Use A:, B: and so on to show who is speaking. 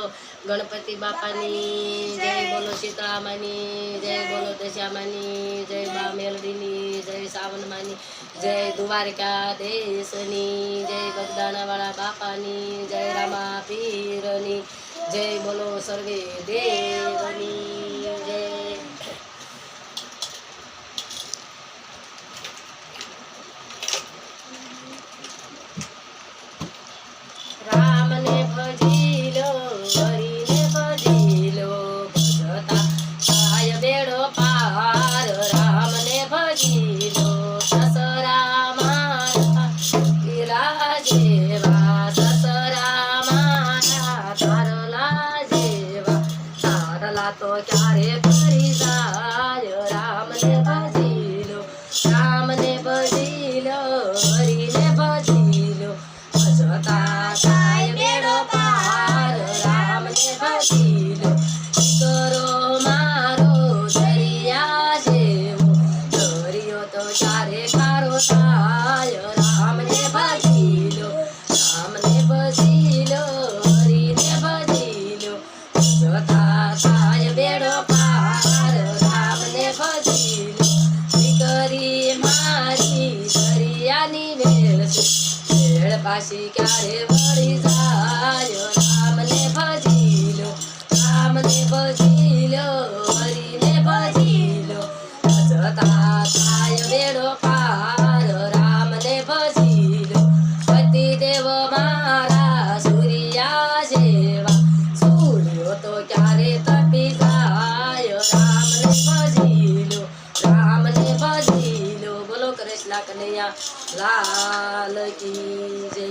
A: बोलो गणपति बापानी जय बोलो शीतळामानी जय बोलो दशामानी जय बा मेलडीनी जय सावनमानी जय द्वारकाधीशनी जय बगदाणावाळा बापानी जय रामा पीरनी जय बोलो सर्वे देवनी जय। राम ने भजिलो हरि ने भजिलो भजता काय बेड़ो पार राम ने भजिलो ससरा मारा तिला जेवा ससरा मारा तारला जेवा तारला तो क्यारे करी जाय राम ने भजिलो हरि ने भजिलो भजता काय बेड़ो पार राम ने भजिलो करो मारो दरिया जेवो दरियो तो चारे खारो थाय राम ने भजिलो हरि ने भजिलो भजता काय बेड़ो पार राम ने भजिलो करी मारी दरियानी वेल वेळ पाशी क्यारे वळी जाय राम ने भजिलो हरि ने भजिलो भजता काय बेड़ो पार राम ने भजिलो पति देव मारा सूर्या जेवा सूर्यो तो क्यारे तपी जाय राम ने भजिलो बोलो कृष्ण कन्हैया लाल की जय।